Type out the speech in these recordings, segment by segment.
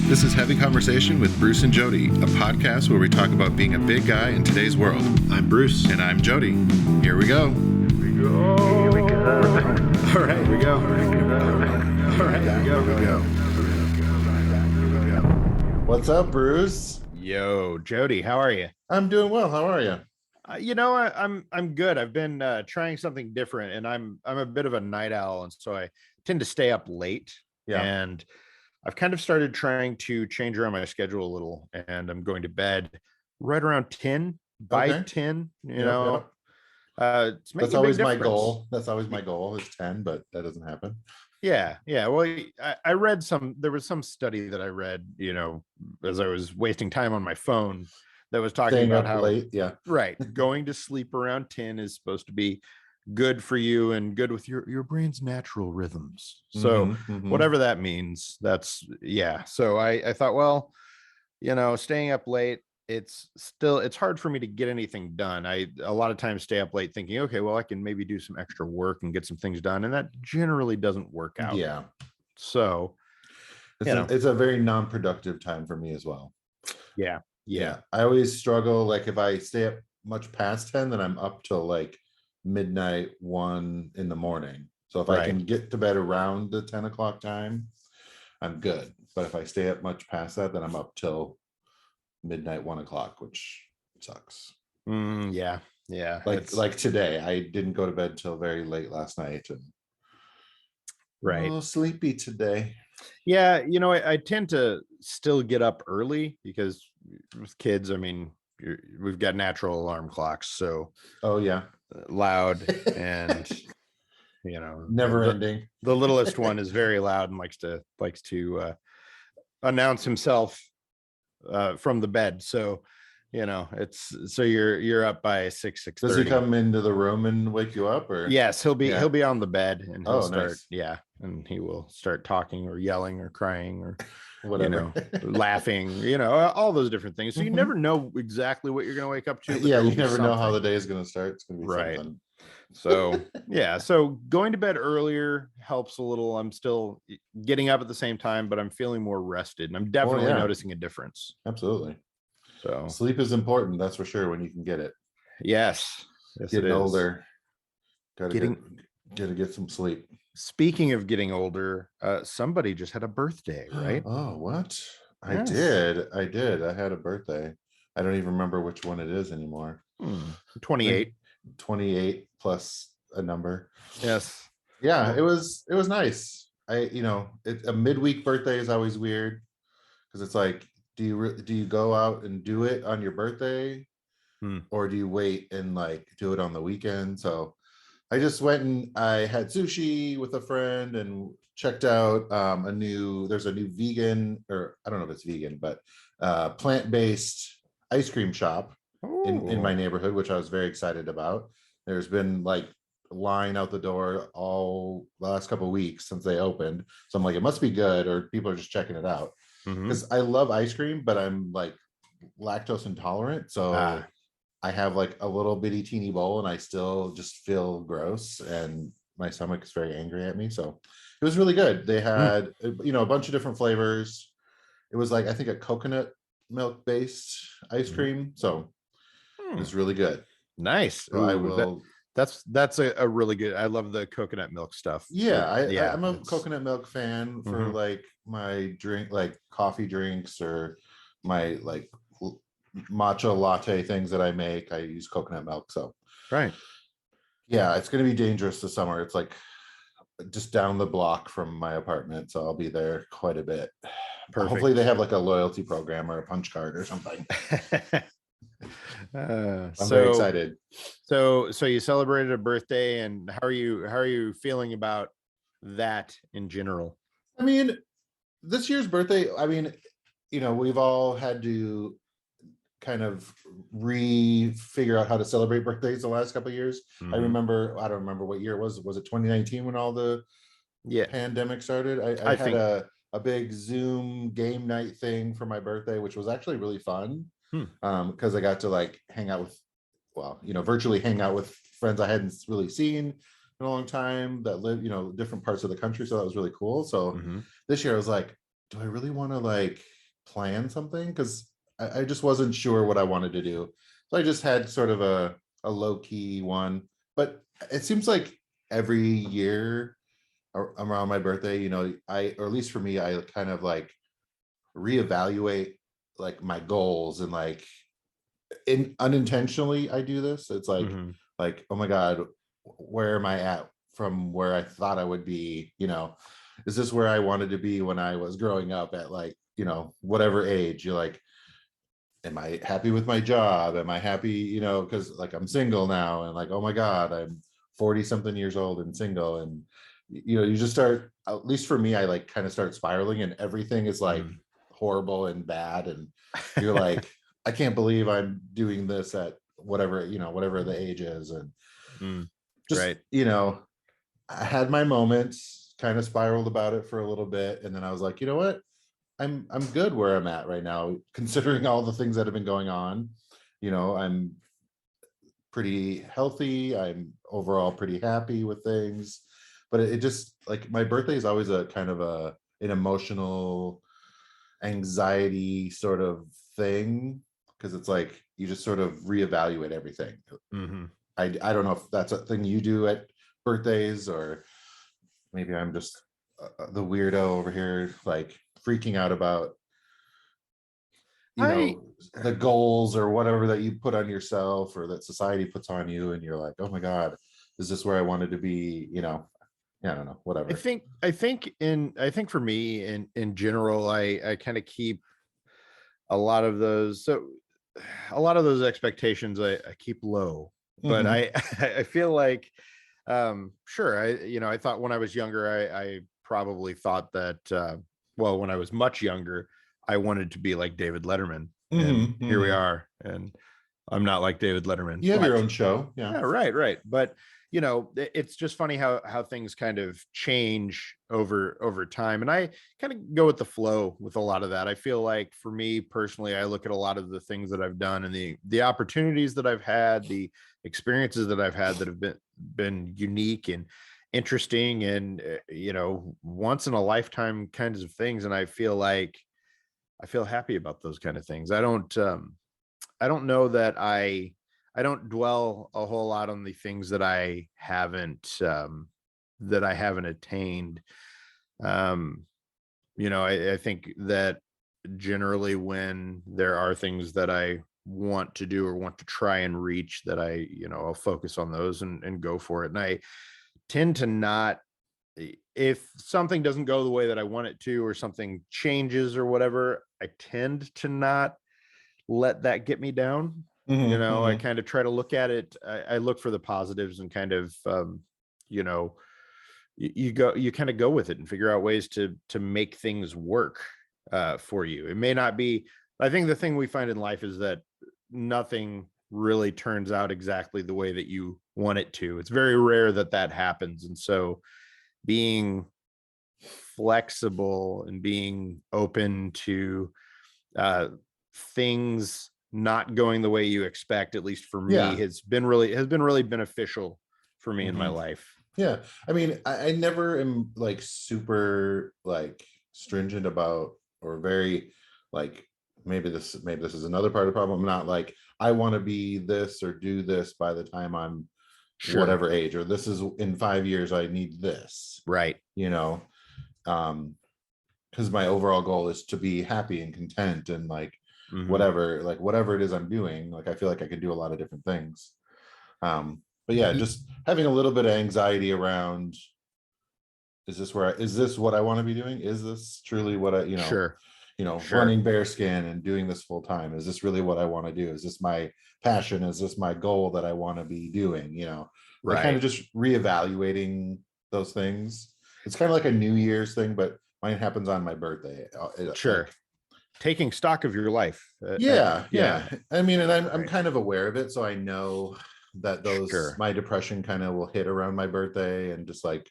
This is Heavy Conversation with Bruce and Jody, a podcast where we talk about being a big guy in today's world. I'm Bruce. And I'm Jody. Here we go. Here we go. All right, here we go. All right, here we go. What's up, Bruce? Yo, Jody, how are you? I'm doing well. How are you? I'm good. I've been trying something different, and I'm a bit of a night owl, and so I tend to stay up late. Yeah. And I've kind of started trying to change around my schedule a little, and I'm going to bed right around 10 by Okay. 10. It's making That's always a big my difference. goal. That's always my goal is 10, but that doesn't happen. Yeah. Well, I read there was some study that I read, as I was wasting time on my phone that was talking Staying about up how late. Yeah. right, going to sleep around 10 is supposed to be good for you and good with your brain's natural rhythms. So whatever that means, So I thought, well, staying up late, it's hard for me to get anything done. I a lot of times stay up late thinking, okay, well, I can maybe do some extra work and get some things done, and that generally doesn't work out. Yeah. So It's a very non-productive time for me as well. Yeah. I always struggle. Like if I stay up much past 10, then I'm up till like midnight, 1 in the morning. So if I can get to bed around the 10 o'clock time, I'm good. But if I stay up much past that, then I'm up till midnight, 1 o'clock, which sucks. Yeah. Like today, I didn't go to bed till very late last night, and right. I'm a little sleepy today. Yeah, I tend to still get up early because with kids, I mean, we've got natural alarm clocks, so loud and never ending. The littlest one is very loud and likes to announce himself from the bed. So you're up by 6:30. Does he come into the room and wake you up, or? Yes, he'll be on the bed, and he'll start nice. and he will start talking or yelling or crying or whatever, laughing, all those different things. So you never know exactly what you're going to wake up to. Yeah, you never know how the day is going to start. It's going to be something. So so going to bed earlier helps a little. I'm still getting up at the same time, but I'm feeling more rested, and I'm definitely noticing a difference. Absolutely. So sleep is important, that's for sure, when you can get it. Yes, getting older, gotta get some sleep. Speaking of getting older, somebody just had a birthday, right? Oh, what? Yes. I did. I had a birthday. I don't even remember which one it is anymore. 28. 28 plus a number. Yes. Yeah, it was nice. A midweek birthday is always weird because it's like, do you go out and do it on your birthday, or do you wait and like do it on the weekend? So I just went and I had sushi with a friend and checked out there's a new vegan, or I don't know if it's vegan, but plant-based ice cream shop in my neighborhood, which I was very excited about. There's been like a line out the door all the last couple of weeks since they opened. So I'm like, it must be good, or people are just checking it out. Because I love ice cream, but I'm like lactose intolerant. So I have like a little bitty teeny bowl and I still just feel gross and my stomach is very angry at me. So it was really good. They had, a bunch of different flavors. It was like, I think a coconut milk based ice cream. So it was really good. Nice. So I will. That's a really good. I love the coconut milk stuff. I'm a coconut milk fan for like my drink, like coffee drinks or my like matcha latte things that I make. I use coconut milk. So it's going to be dangerous this summer. It's like just down the block from my apartment, so I'll be there quite a bit. Perfect. Hopefully they have like a loyalty program or a punch card or something. I'm very excited. So you celebrated a birthday, and how are you feeling about that in general? I mean, this year's birthday, we've all had to kind of figure out how to celebrate birthdays the last couple of years. I don't remember what year it was. Was it 2019 when all the pandemic started? I had a big Zoom game night thing for my birthday, which was actually really fun. Because I got to like hang out with, virtually hang out with friends I hadn't really seen in a long time that live, different parts of the country. So that was really cool. So this year I was like, do I really want to like plan something because I just wasn't sure what I wanted to do. So I just had sort of a low key one. But it seems like every year around my birthday, you know, or at least for me, I kind of like reevaluate like my goals and like unintentionally I do this. It's like, oh my God, where am I at from where I thought I would be? You know, is this where I wanted to be when I was growing up at like, you know, whatever age? You're like, am I happy with my job? Am I happy, you know, because like I'm single now and like, oh my God, I'm 40 something years old and single. And you know, you just start, at least for me, I like kind of start spiraling and everything is like horrible and bad. And you're like, I can't believe I'm doing this at whatever, you know, whatever the age is. And just, right. you know, I had my moments, kind of spiraled about it for a little bit. And then I was like, you know what? I'm good where I'm at right now, considering all the things that have been going on. You know, I'm pretty healthy. I'm overall pretty happy with things. But it just like my birthday is always a kind of an emotional anxiety sort of thing because it's like you just sort of reevaluate everything. I don't know if that's a thing you do at birthdays or maybe I'm just the weirdo over here like freaking out about you know the goals or whatever that you put on yourself or that society puts on you and you're like, oh my God, is this where I wanted to be? You know, I don't know, whatever. I think for me in general, I kind of keep a lot of those expectations I keep low, but I feel like sure, I thought when I was younger I probably thought that well, when I was much younger I wanted to be like David Letterman, and here we are, and I'm not like David Letterman. You have your own show. Yeah, right. But you know, it's just funny how things kind of change over time, and I kind of go with the flow with a lot of that. I feel like for me personally, I look at a lot of the things that I've done and the opportunities that I've had, the experiences that I've had that have been unique and interesting and you know, once in a lifetime kinds of things, and I feel happy about those kind of things. I don't know that I don't dwell a whole lot on the things that I haven't attained. You know, I think that generally when there are things that I want to do or want to try and reach, that I'll focus on those and go for it. And I tend to not, if something doesn't go the way that I want it to, or something changes or whatever, I tend to not let that get me down. I kind of try to look at it. I look for the positives and kind of, you kind of go with it and figure out ways to make things work for you. It may not be, I think the thing we find in life is that nothing really turns out exactly the way that you want it to. It's very rare that happens. And so being flexible and being open to things not going the way you expect, at least for me, has been really beneficial for me in my life. Yeah. I mean, I never am like super like stringent about, or very like, maybe this is another part of the problem. I'm not like, I want to be this or do this by the time I'm whatever age, or this is in 5 years, I need this. Right. Because my overall goal is to be happy and content and like, whatever it is I'm doing, like I feel like I can do a lot of different things. But yeah, just having a little bit of anxiety around, is this what I want to be doing? Is this truly what running bearskin and doing this full time, is this really what I want to do? Is this my passion? Is this my goal that I want to be doing? Like kind of just reevaluating those things. It's kind of like a New Year's thing, but mine happens on my birthday. Like, taking stock of your life. Yeah. I mean, and I'm kind of aware of it, so I know that my depression kind of will hit around my birthday, and just like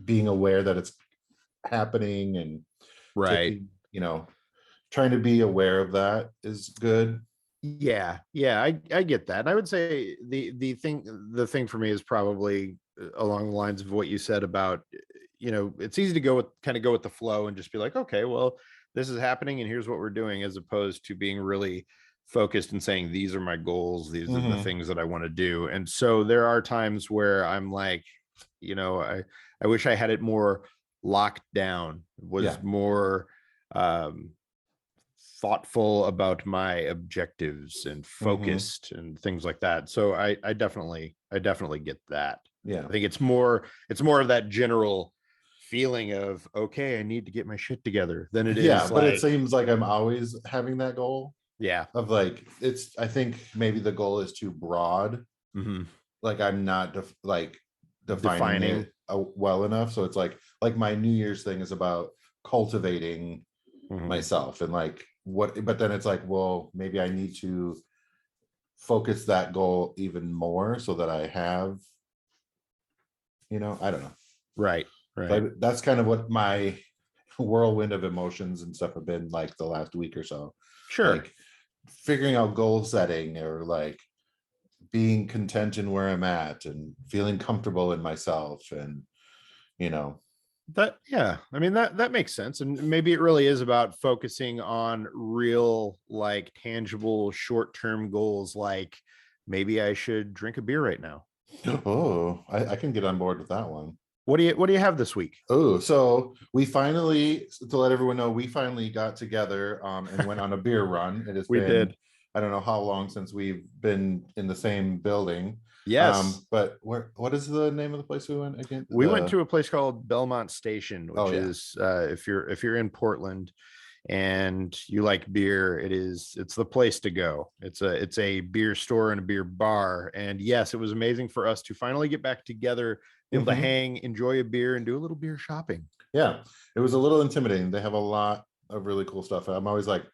being aware that it's happening and taking, trying to be aware of that is good. Yeah, I get that. And I would say the thing for me is probably along the lines of what you said about, it's easy to go with the flow and just be like, okay, well, this is happening and here's what we're doing, as opposed to being really focused and saying, these are my goals, these are the things that I want to do. And so there are times where I'm like, I wish I had it more locked down, was more thoughtful about my objectives and focused and things like that. So I definitely get that. Yeah. I think it's more of that general feeling of, okay, I need to get my shit together than it is. Yeah, but it seems like I'm always having that goal. Yeah. Of like, I think maybe the goal is too broad. Like I'm not defining it well enough. So it's like my New Year's thing is about cultivating myself and like but then it's like, well, maybe I need to focus that goal even more so that I have, I don't know. Right. But that's kind of what my whirlwind of emotions and stuff have been like the last week or so. Sure. Like figuring out goal setting, or like being content in where I'm at and feeling comfortable in myself, and that, yeah, I mean, that makes sense. And maybe it really is about focusing on real, like tangible short-term goals. Like maybe I should drink a beer right now. Oh, I can get on board with that one. What do you have this week? Oh, so we finally, to let everyone know, we finally got together and went on a beer run. It has We been, did. I don't know how long since we've been in the same building. Yes. But what is the name of the place we went again? We went to a place called Belmont Station, which is if you're in Portland and you like beer, it's the place to go. It's a beer store and a beer bar. And yes, it was amazing for us to finally get back together, be able to hang, enjoy a beer, and do a little beer shopping. Yeah, it was a little intimidating. They have a lot of really cool stuff. I'm always like,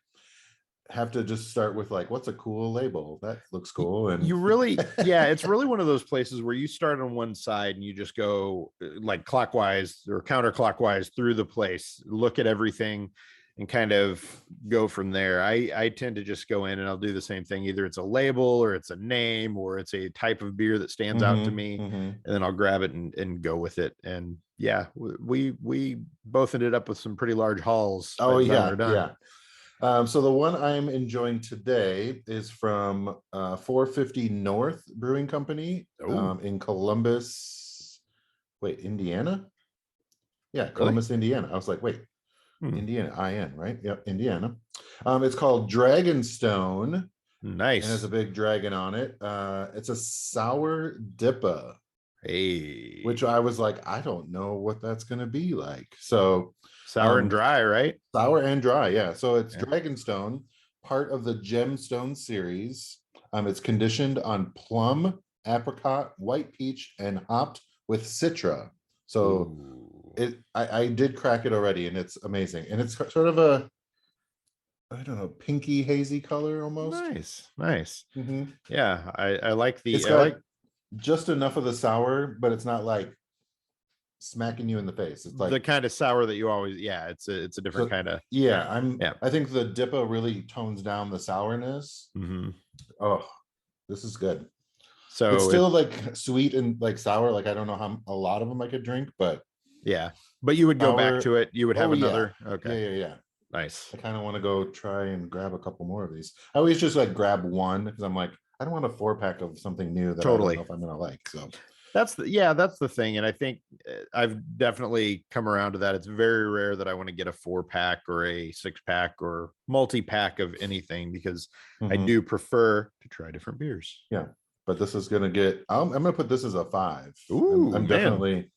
have to just start with like, what's a cool label that looks cool? And you really, yeah, it's really one of those places where you start on one side and you just go like clockwise or counterclockwise through the place, look at everything and kind of go from there. I tend to just go in and I'll do the same thing. Either it's a label or it's a name or it's a type of beer that stands out to me, and then I'll grab it and go with it. And yeah, we both ended up with some pretty large hauls. Oh yeah, yeah. So the one I'm enjoying today is from 450 North Brewing Company in Columbus. Wait, Indiana? Yeah, Columbus, really? Indiana. I was like, wait, Indiana, IN, right? Yep, Indiana. It's called Dragonstone. Nice. And has a big dragon on it. It's a sour dippa. Hey. Which I was like, I don't know what that's going to be like. So sour and dry, right? Sour and dry, yeah. So it's Dragonstone, part of the Gemstone series. It's conditioned on plum, apricot, white peach, and hopped with citra. So I did crack it already, and it's amazing. And it's sort of a, I don't know, pinky hazy color almost. Nice. Yeah, I like the. It's got just enough of the sour, but it's not like smacking you in the face. It's like the kind of sour that you always, it's a different kind of. I think the dippa really tones down the sourness. Oh, this is good. So it's still like sweet and like sour. Like I don't know how a lot of them I could drink, but but you would go back to it. You would have another. Yeah. Okay. Yeah. Nice. I kind of want to go try and grab a couple more of these. I always just like grab one because I'm like, I don't want a 4-pack of something new that I don't know if I'm gonna like. So that's the thing. And I think I've definitely come around to that. It's very rare that I want to get a 4-pack or a 6-pack or multi-pack of anything, because I do prefer to try different beers. Yeah. But this is going to get, I'm going to put this as a 5. Ooh, I'm definitely,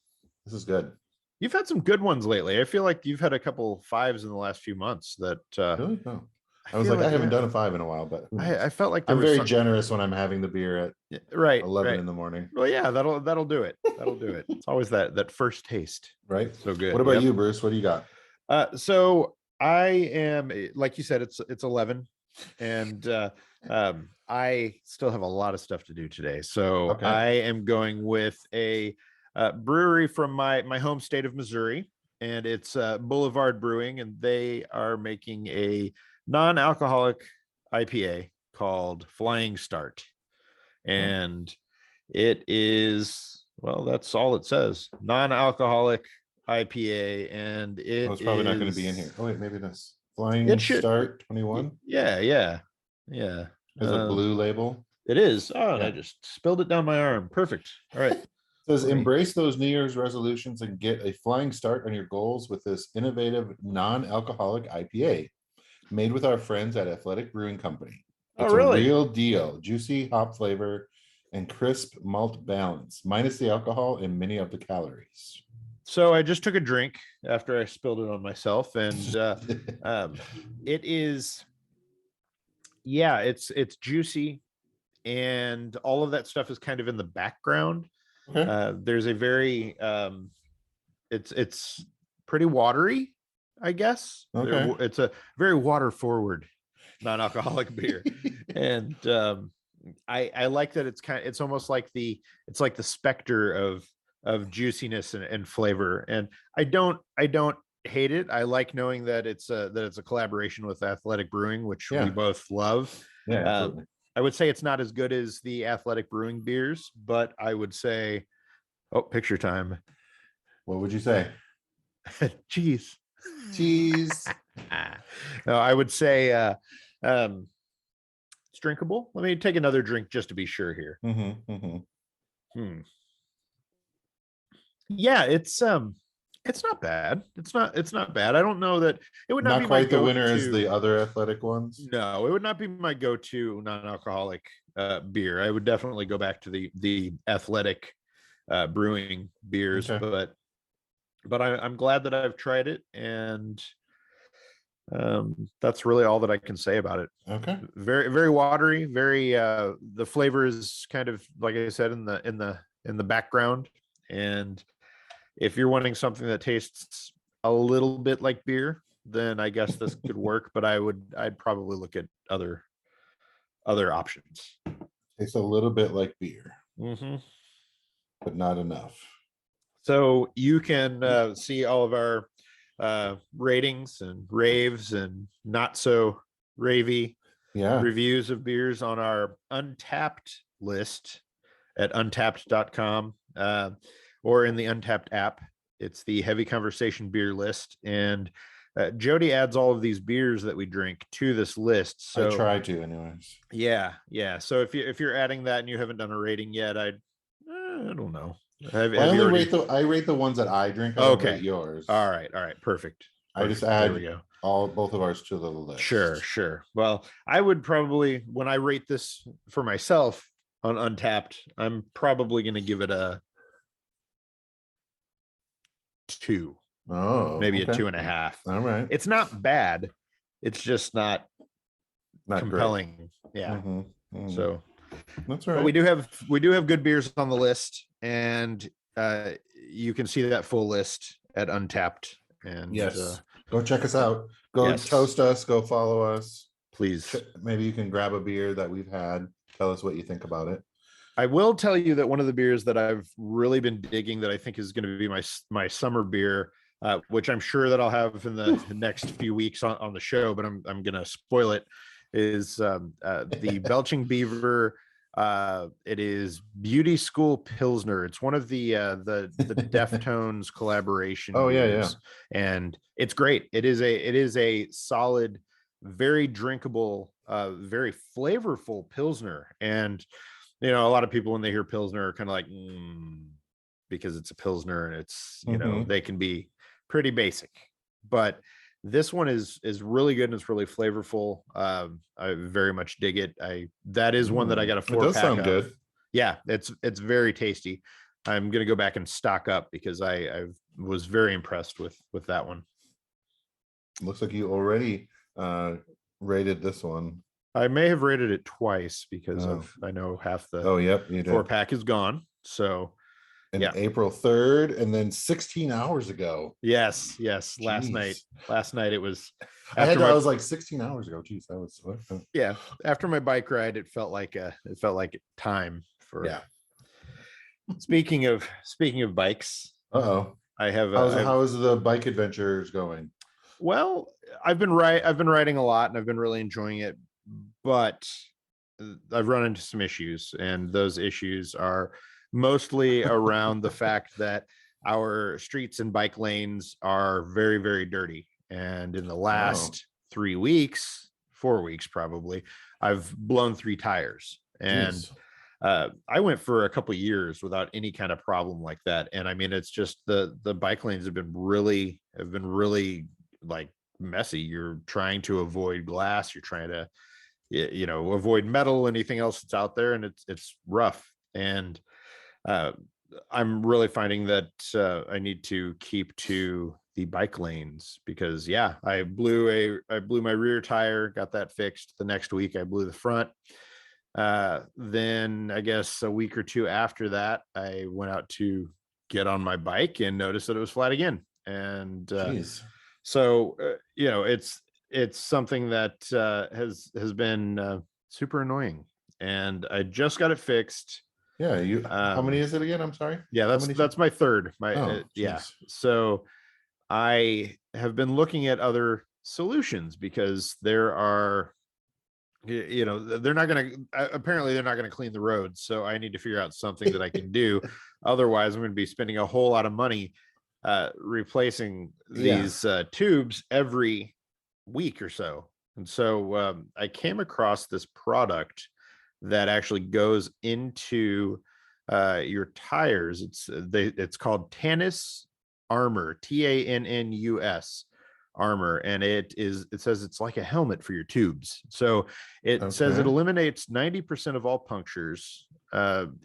this is good. You've had some good ones lately. I feel like you've had a couple 5s in the last few months that, really? No. I was like, I haven't done a 5 in a while, but I felt like I'm very generous when I'm having the beer at 11 in the morning. Well, yeah, that'll do it. That'll do it. It's always that first taste. Right. So good. What about you, Bruce? What do you got? So I am, like you said, it's 11, and I still have a lot of stuff to do today. So I am going with a brewery from my home state of Missouri, and it's Boulevard Brewing, and they are making a non-alcoholic IPA called Flying Start. And it is, well, that's all it says, non-alcoholic IPA, and it's probably not going to be in here. Oh wait, maybe this. Flying Start 21. Yeah. Has a blue label. It is. Oh, and I just spilled it down my arm. Perfect. All right. It says embrace those New Year's resolutions and get a flying start on your goals with this innovative non-alcoholic IPA made with our friends at Athletic Brewing Company. It's a real deal. Juicy hop flavor and crisp malt balance, minus the alcohol and many of the calories. So I just took a drink after I spilled it on myself, and it is, it's juicy, and all of that stuff is kind of in the background. Okay. There's a very it's pretty watery, I guess. Okay. It's a very water forward non-alcoholic beer. And I like that it's almost like the specter of juiciness and flavor. And I don't hate it. I like knowing that it's a collaboration with Athletic Brewing, which we both love. Yeah, absolutely. I would say it's not as good as the Athletic Brewing beers, but I would say, picture time. What would you say? Cheese. No, I would say it's drinkable. Let me take another drink just to be sure here. Yeah, it's not bad. It's not bad. I don't know that it would not be quite the winner as the other athletic ones. No, it would not be my go-to non-alcoholic beer. I would definitely go back to the Athletic Brewing beers, okay. But I'm glad that I've tried it, and that's really all that I can say about it. Okay. Very, very watery, very the flavor is kind of, like I said, in the background. And if you're wanting something that tastes a little bit like beer, then I guess this could work, but I'd probably look at other options. Tastes a little bit like beer, but not enough. So you can see all of our ratings and raves and not so ravey reviews of beers on our Untapped list at untapped.com. Or in the Untapped app. It's the Heavy Conversation beer list. And Jody adds all of these beers that we drink to this list. So I try to anyways. Yeah. So if you're adding that and you haven't done a rating yet, I don't know. I rate the ones that I drink. I rate yours. All right. Perfect. I just add both of ours to the list. Sure. Well, I would probably, when I rate this for myself on Untapped, I'm probably going to give it a 2. Maybe a 2.5. All right. It's not bad. It's just not compelling. Great. Yeah. So that's right. But we do have good beers on the list, and you can see that full list at Untapped. And go check us out. Go toast us. Go follow us, please. Maybe you can grab a beer that we've had. Tell us what you think about it. I will tell you that one of the beers that I've really been digging, that I think is going to be my summer beer, which I'm sure that I'll have in the next few weeks on the show, but I'm going to spoil it, is the Belching Beaver. It is Beauty School Pilsner. It's one of the Deftones collaboration. Beers, and it's great. It is a solid, very drinkable, very flavorful Pilsner. And a lot of people, when they hear Pilsner, are kind of like, because it's a Pilsner and it's, they can be pretty basic. But this one is really good, and it's really flavorful. I very much dig it. That is one that I got a 4-pack. It does sound good. Yeah, it's very tasty. I'm gonna go back and stock up because I was very impressed with that one. Looks like you already rated this one. I may have rated it twice because I know half the 4-pack is gone. So April 3rd, and then 16 hours ago. Yes. Last night it was. I was like 16 hours ago. Jeez, that was After my bike ride, it felt like time for. Yeah. Speaking of bikes. I have. How is the bike adventures going? Well, I've been riding a lot, and I've been really enjoying it. But I've run into some issues, and those issues are mostly around the fact that our streets and bike lanes are very, very dirty. And in the last 4 weeks probably, I've blown 3 tires. And I went for a couple of years without any kind of problem like that. And I mean, it's just the bike lanes have been really like messy. You're trying to avoid glass, you're trying to avoid metal, anything else that's out there, and it's rough. And I'm really finding that I need to keep to the bike lanes, because I blew my rear tire, got that fixed. The next week I blew the front. Then I guess a week or two after that, I went out to get on my bike and noticed that it was flat again. And so it's something that has been super annoying, and I just got it fixed. How many is it again? I'm sorry. That's my third. So I have been looking at other solutions, because there are, they're not going to clean the roads. So I need to figure out something that I can do. Otherwise, I'm going to be spending a whole lot of money replacing these tubes every week or so. And so I came across this product that actually goes into your tires. It's called Tannus Armor, TANNUS Armor, and it says it's like a helmet for your tubes. So it says it eliminates 90% of all punctures,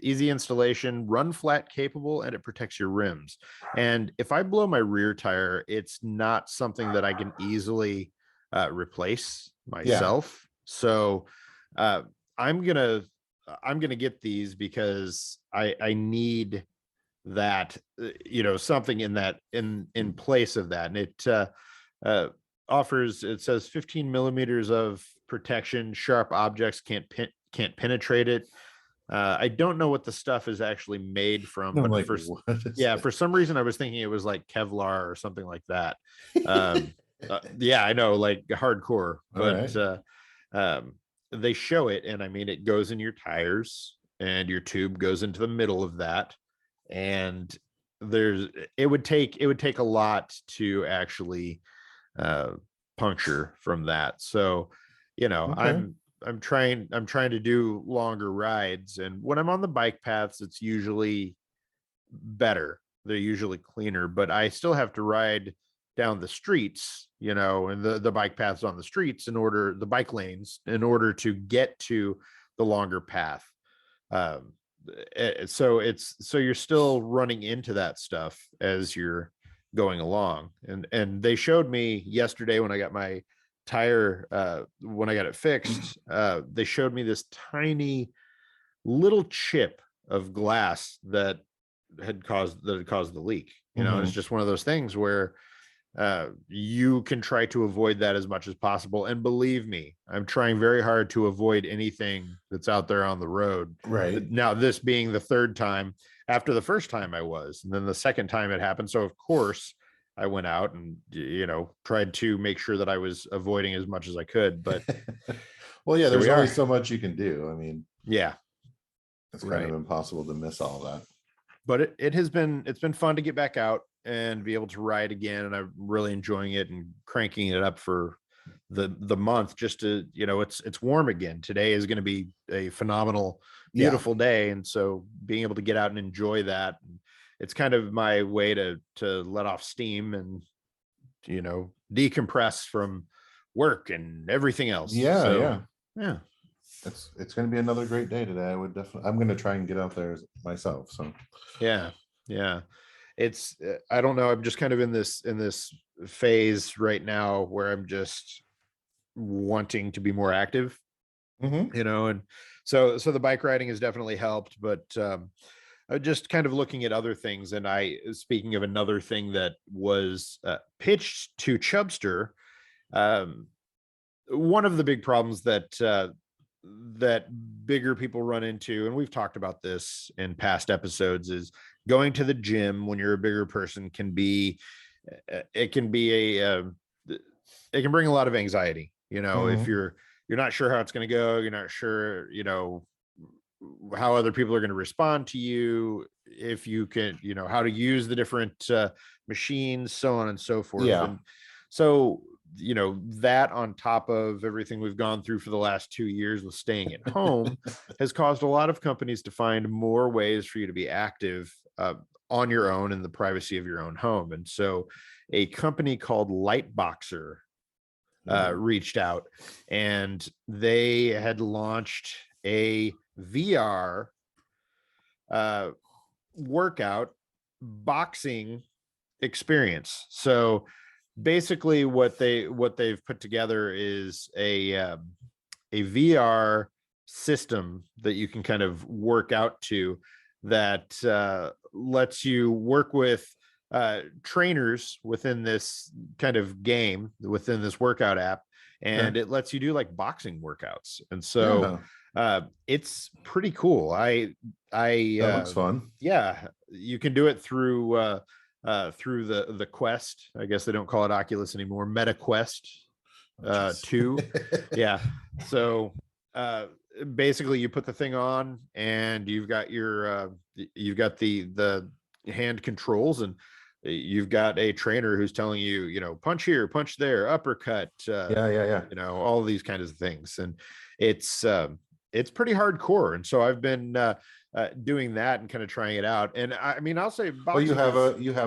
easy installation, run flat capable, and it protects your rims. And if I blow my rear tire, it's not something that I can easily replace myself. So I'm gonna get these, because I need that, something in place of that. And it offers, it says 15 millimeters of protection, sharp objects can't penetrate it. I don't know what the stuff is actually made from, but for some reason I was thinking it was like Kevlar or something like that. I know, like hardcore, but they show it, and I mean, it goes in your tires, and your tube goes into the middle of that. And it would take a lot to actually puncture from that. So, I'm trying to do longer rides, and when I'm on the bike paths, it's usually better. They're usually cleaner, but I still have to ride down the streets, and the bike paths on the streets, the bike lanes, in order to get to the longer path. So you're still running into that stuff as you're going along. And they showed me yesterday when I got my tire, when I got it fixed, they showed me this tiny little chip of glass that had caused the leak. It's just one of those things where you can try to avoid that as much as possible. And believe me, I'm trying very hard to avoid anything that's out there on the road. Right. Now, this being the third time. After the first time I was, and then the second time it happened. So of course I went out and, tried to make sure that I was avoiding as much as I could. But well, there's only so much you can do. I mean, it's kind of impossible to miss all that. But it's been fun to get back out and be able to ride again, and I'm really enjoying it and cranking it up for the month, just to, it's warm again. Today is going to be a phenomenal, beautiful day, and so being able to get out and enjoy that, it's kind of my way to let off steam and decompress from work and everything else. It's going to be another great day today. I'm going to try and get out there myself. So it's I don't know, I'm just kind of in this phase right now where I'm just wanting to be more active, and so the bike riding has definitely helped. But just kind of looking at other things, and speaking of another thing that was pitched to Chubster, one of the big problems that bigger people run into, and we've talked about this in past episodes, is going to the gym when you're a bigger person can bring a lot of anxiety. If you're not sure how it's going to go, you're not sure, how other people are going to respond to you, if you can, how to use the different machines, so on and so forth. And so that on top of everything we've gone through for the last 2 years with staying at home has caused a lot of companies to find more ways for you to be active on your own in the privacy of your own home. And so a company called Lightboxer reached out, and they had launched a VR workout boxing experience. So basically what they've put together is a VR system that you can kind of work out to, that lets you work with trainers within this kind of game, within this workout app, and it lets you do like boxing workouts. And so it's pretty cool. That looks fun. Yeah, you can do it through the Quest. I guess they don't call it Oculus anymore. Meta Quest 2. Yeah. So basically you put the thing on, and you've got the hand controls, and you've got a trainer who's telling you, punch here, punch there, uppercut, all of these kinds of things. And it's pretty hardcore. And so I've been doing that and kind of trying it out. And I mean, I'll say, you have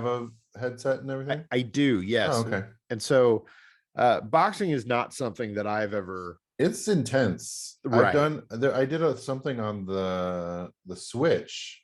a headset and everything? I do, yes. Oh, okay. And so boxing is not something that I've ever. It's intense. Right. I did something on the Switch,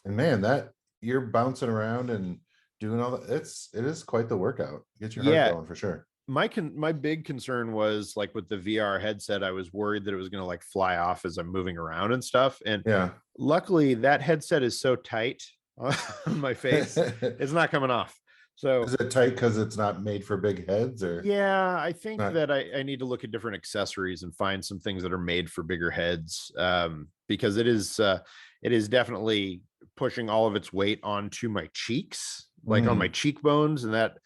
and man, that you're bouncing around and doing all that. It is quite the workout. Get your heart going for sure. My big concern was, like, with the VR headset, I was worried that it was going to like fly off as I'm moving around and stuff. And luckily that headset is so tight on my face, it's not coming off. So is it tight because it's not made for big heads? Or I think that I need to look at different accessories and find some things that are made for bigger heads, because it is definitely pushing all of its weight onto my cheeks, like on my cheekbones, and that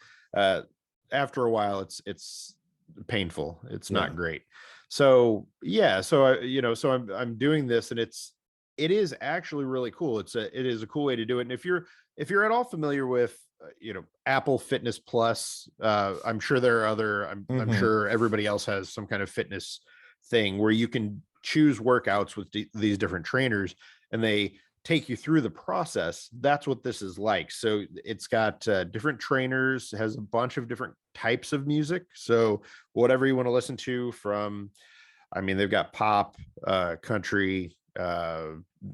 after a while it's painful. It's not great. So I'm doing this, and it is actually really cool. It is a cool way to do it. And if you're at all familiar with Apple Fitness Plus, I'm sure there are other, I'm sure everybody else has some kind of fitness thing where you can choose workouts with these different trainers, and they take you through the process. That's what this is like. So it's got different trainers, has a bunch of different types of music. So whatever you want to listen to, from, I mean, they've got pop, country,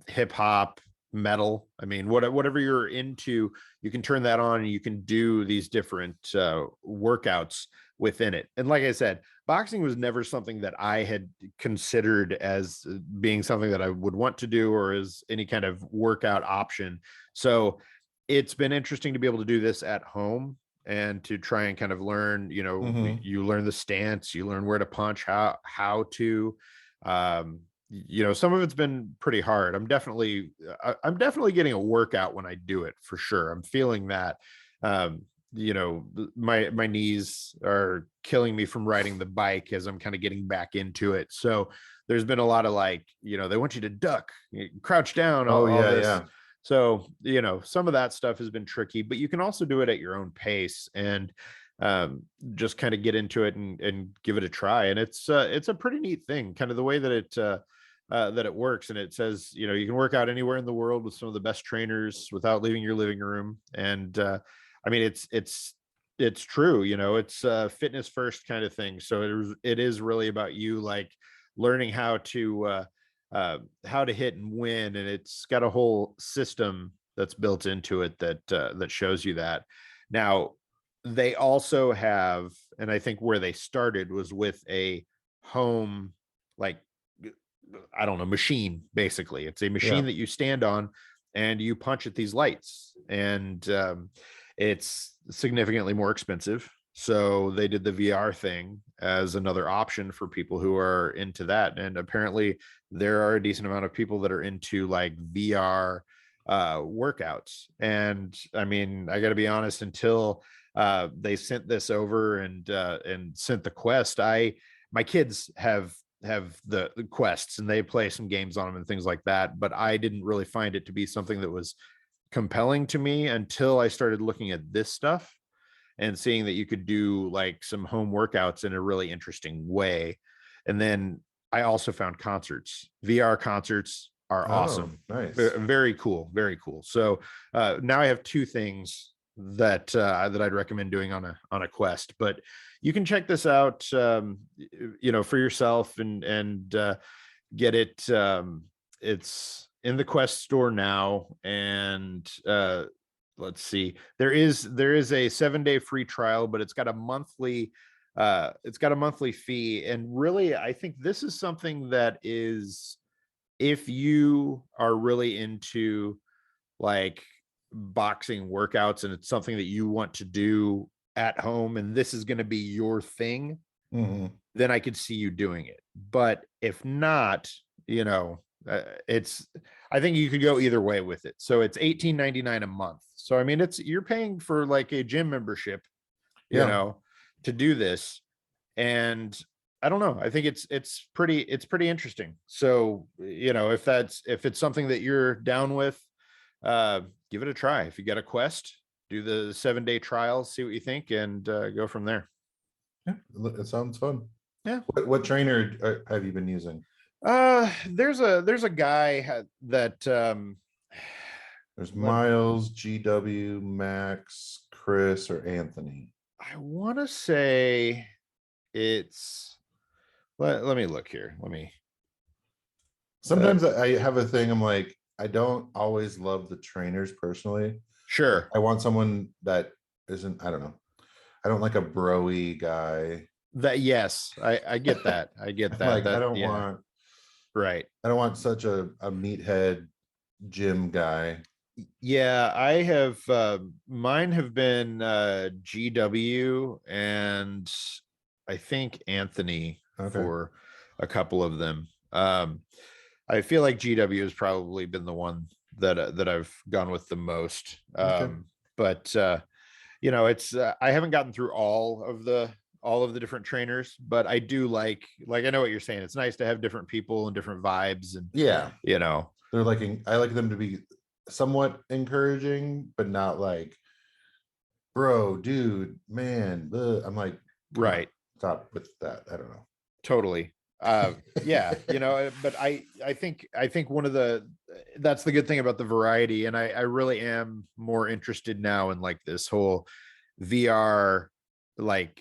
hip hop, metal. I mean, whatever you're into, you can turn that on and you can do these different workouts within it. And like I said, boxing was never something that I had considered as being something that I would want to do, or as any kind of workout option. So it's been interesting to be able to do this at home and to try and kind of learn, you learn the stance, you learn where to punch, how to, some of it's been pretty hard. I'm definitely getting a workout when I do it, for sure. I'm feeling that. My knees are killing me from riding the bike as I'm kind of getting back into it. So there's been a lot of they want you to duck, crouch down. All this. Yeah. So, some of that stuff has been tricky, but you can also do it at your own pace and just kind of get into it and give it a try. And it's a pretty neat thing, kind of the way that it works. And it says, you can work out anywhere in the world with some of the best trainers without leaving your living room. And I mean, it's true, it's a fitness first kind of thing. So it is really about you, like, learning how to hit and win. And it's got a whole system that's built into it that shows you that. Now, they also have, and I think where they started was with a home, like, I don't know, machine. Basically, it's a machine that you stand on and you punch at these lights, and it's significantly more expensive. So they did the VR thing as another option for people who are into that. And apparently there are a decent amount of people that are into like VR workouts. And I mean, I got to be honest, until they sent this over and sent the Quest, my kids have the Quests, and they play some games on them and things like that. But I didn't really find it to be something that was compelling to me until I started looking at this stuff. and seeing that you could do like some home workouts in a really interesting way. And then I also found concerts. VR concerts are awesome. Nice. Very cool. Very cool. So now I have two things that I'd recommend doing on a quest, but you can check this out, for yourself and get it. It's in the Quest store now. And let's see, there is a 7-day free trial, but it's got a monthly fee. And really, I think this is something that is, if you are really into like boxing workouts and it's something that you want to do at home and this is going to be your thing, then I could see you doing it. But if not, I think you could go either way with it. So it's $18.99 a month. So I mean, you're paying for like a gym membership, to do this. And I don't know, I think it's pretty interesting. So if it's something that you're down with, give it a try. If you got a Quest, do the 7-day trial, see what you think, and go from there. Yeah, it sounds fun. Yeah. What trainer have you been using? There's a guy that there's Miles, GW, Max, Chris, or Anthony. I want to say it's. Let me look here. Sometimes I have a thing. I'm like, I don't always love the trainers personally. Sure. I want someone that isn't, I don't know. I don't like a bro-y guy. Yes, I get that. I get that. Like, I don't want. Right. I don't want such a meathead gym guy. Yeah, I have. Mine have been GW and I think Anthony for a couple of them. I feel like GW has probably been the one that I've gone with the most. But it's I haven't gotten through all of the different trainers, but I do like I know what you're saying. It's nice to have different people and different vibes, and they're like, I like them to be somewhat encouraging, but not like, bro, dude, man. I'm like, right. Stop with that. I don't know. Totally. Yeah, but I think one of that's the good thing about the variety. And I really am more interested now in like this whole VR like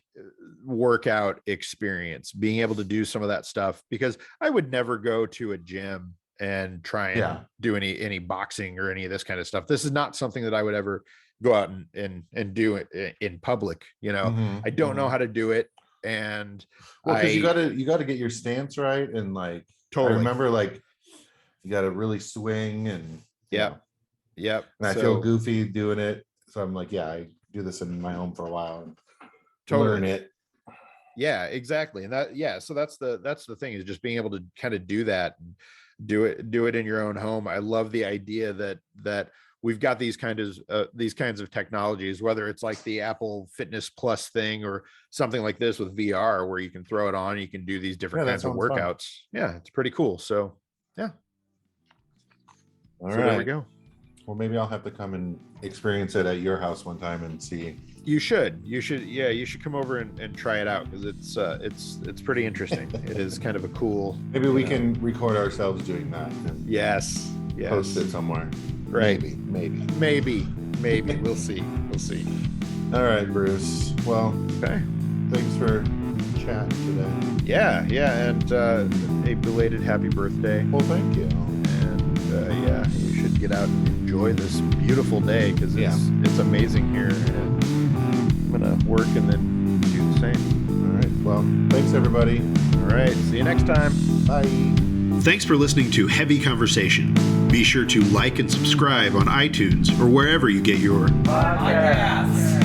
workout experience, being able to do some of that stuff, because I would never go to a gym and try and do any boxing or any of this kind of stuff. This is not something that I would ever go out and do it in public. I don't know how to do it. And because you gotta get your stance right, and like totally. I remember like you gotta really swing, and yep. And I feel goofy doing it, so I'm like, I do this in my home for a while and learn it. Yeah, exactly. And so that's the thing, is just being able to kind of do that and do it in your own home. I love the idea that we've got these kinds of technologies, whether it's like the Apple Fitness Plus thing or something like this with VR, where you can throw it on, you can do these different kinds of workouts. Fun. Yeah, it's pretty cool. So yeah. All right. There we go. Well, maybe I'll have to come and experience it at your house one time and see. You should. You should come over and try it out, because it's pretty interesting. It is kind of a cool. Maybe we can record ourselves doing that. And yes. Post it somewhere. Right. Maybe. We'll see. All right, Bruce. Well, okay. Thanks for chatting today. Yeah. And a belated happy birthday. Well, thank you. And you should get out and enjoy this beautiful day, because it's amazing here. And I'm gonna work and then do the same. All right. Well, thanks everybody. All right. See you next time. Bye. Thanks for listening to Heavy Conversation. Be sure to like and subscribe on iTunes or wherever you get your podcasts.